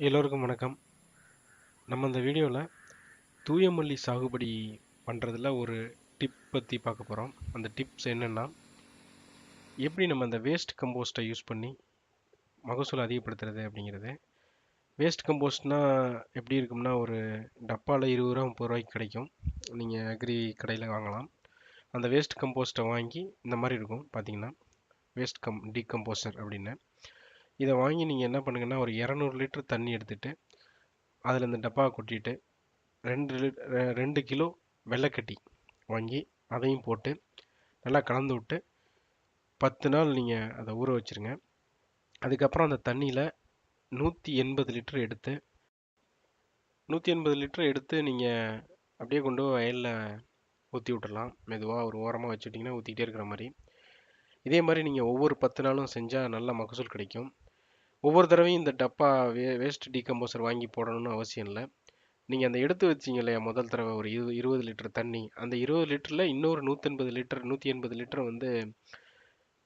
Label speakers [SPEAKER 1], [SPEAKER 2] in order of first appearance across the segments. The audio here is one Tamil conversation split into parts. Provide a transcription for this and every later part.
[SPEAKER 1] எல்லோருக்கும் வணக்கம். நம்ம இந்த வீடியோவில் தூயமல்லி சாகுபடி பண்ணுறதுல ஒரு டிப் பற்றி பார்க்க போகிறோம். அந்த டிப்ஸ் என்னென்னா, எப்படி நம்ம அந்த வேஸ்ட் கம்போஸ்ட்டை யூஸ் பண்ணி மகசூல் அதிகப்படுத்துறது அப்படிங்கிறது. வேஸ்ட் கம்போஸ்ட்னால் எப்படி இருக்கும்னா, ஒரு டப்பாவில் 20 ரூபா 30 ரூபாய்க்கு கிடைக்கும். நீங்கள் அக்ரி கடையில் வாங்கலாம். அந்த வேஸ்ட் கம்போஸ்ட்டை வாங்கி இந்த மாதிரி இருக்கும் பார்த்தீங்கன்னா, வேஸ்ட் டீகம்போசர் அப்படின்னு. இதை வாங்கி நீங்கள் என்ன பண்ணுங்கன்னா, ஒரு 200 லிட்டர் தண்ணி எடுத்துகிட்டு அதில் இந்த டப்பாவை கொட்டிட்டு 2 கிலோ வெள்ளைக்கட்டி வாங்கி அதையும் போட்டு நல்லா கலந்து விட்டு 10 நாள் நீங்கள் அதை ஊற வச்சுருங்க. அதுக்கப்புறம் அந்த தண்ணியில் 180 லிட்டர் எடுத்து 180 லிட்டர் எடுத்து நீங்கள் அப்படியே கொண்டு போய் வயலில் ஊற்றி விட்டுறலாம். மெதுவாக ஒரு ஓரமாக வச்சுட்டிங்கன்னா ஊற்றிக்கிட்டே இருக்கிற மாதிரி. இதே மாதிரி நீங்கள் ஒவ்வொரு 10 நாளும் செஞ்சால் நல்ல மகசூல் கிடைக்கும். ஒவ்வொரு தடவையும் இந்த டப்பா வேஸ்ட் டீகம்போசர் வாங்கி போடணும்னு அவசியம் இல்லை. நீங்கள் அந்த எடுத்து வச்சிங்க இல்லையா, முதல் தடவை ஒரு 20 லிட்டர் தண்ணி, அந்த 20 லிட்டரில் இன்னொரு 180 லிட்டர் வந்து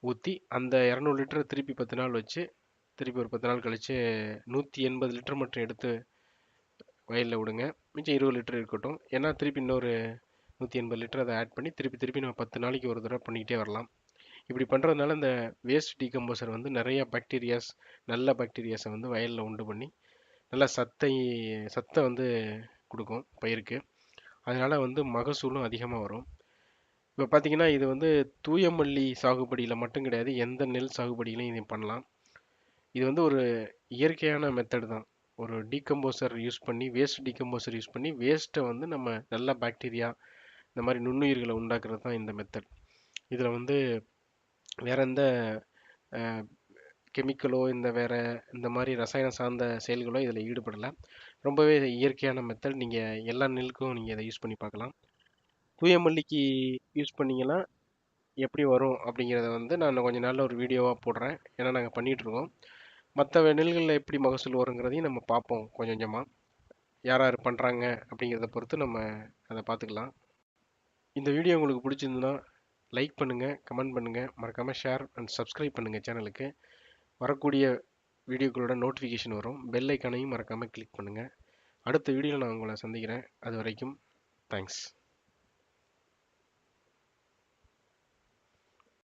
[SPEAKER 1] ஊற்றி அந்த 200 லிட்டர் திருப்பி 10 நாள் வச்சு, திருப்பி ஒரு 10 நாள் கழித்து 180 லிட்டர் மட்டும் எடுத்து வயலில் விடுங்க. மிச்சம் 20 லிட்டர் இருக்கட்டும். ஏன்னா திருப்பி இன்னொரு 180 லிட்டர் அதை ஆட் பண்ணி திருப்பி நம்ம 10 நாளைக்கு ஒரு தடவை பண்ணிக்கிட்டே வரலாம். இப்படி பண்ணுறதுனால இந்த வேஸ்ட் டீகம்போசர் வந்து நிறைய நல்ல பாக்டீரியாஸை வந்து வயலில் உண்டு பண்ணி நல்ல சத்தை வந்து கொடுக்கும் பயிருக்கு. அதனால் வந்து மகசூலும் அதிகமாக வரும். இப்போ பார்த்தீங்கன்னா, இது வந்து தூயமல்லி சாகுபடியில் மட்டும் கிடையாது, எந்த நெல் சாகுபடியிலையும் இதை பண்ணலாம். இது வந்து ஒரு இயற்கையான மெத்தட் தான். ஒரு டீகம்போசர் யூஸ் பண்ணி, வேஸ்ட் டீகம்போசர் யூஸ் பண்ணி வேஸ்ட்டை வந்து நம்ம நல்ல பாக்டீரியா இந்த மாதிரி நுண்ணுயிர்களை உண்டாக்குறது தான் இந்த மெத்தட். இதில் வந்து வேற எந்த கெமிக்கலோ இந்த மாதிரி ரசாயன சார்ந்த செயல்களோ இதில் ஈடுபடலை. ரொம்பவே இயற்கையான மெத்தட். நீங்கள் எல்லா நெல்லுக்கும் நீங்கள் இதை யூஸ் பண்ணி பார்க்கலாம். தூயமல்லிக்கு யூஸ் பண்ணிங்கன்னா எப்படி வரும் அப்படிங்கிறத வந்து நான் கொஞ்ச நாளில் ஒரு வீடியோவாக போடுறேன். ஏன்னா நாங்கள் பண்ணிகிட்ருக்கோம். மற்ற நெல்களில் எப்படி மகசூல் வருங்கிறதையும் நம்ம பார்ப்போம் கொஞ்சம் கொஞ்சமாக. யார் யார் பண்ணுறாங்க அப்படிங்கிறத பொறுத்து நம்ம அதை பார்த்துக்கலாம். இந்த வீடியோ உங்களுக்கு பிடிச்சிருந்துன்னா லைக் பண்ணுங்கள், கமெண்ட் பண்ணுங்கள், மறக்காமல் ஷேர் அண்ட் சப்ஸ்கிரைப் பண்ணுங்கள் சேனலுக்கு. வரக்கூடிய வீடியோக்களோட நோட்டிஃபிகேஷன் வரும். பெல் ஐக்கானையும் மறக்காமல் கிளிக் பண்ணுங்கள். அடுத்த வீடியோவில் நான் உங்களை சந்திக்கிறேன். அது வரைக்கும் தேங்க்ஸ்.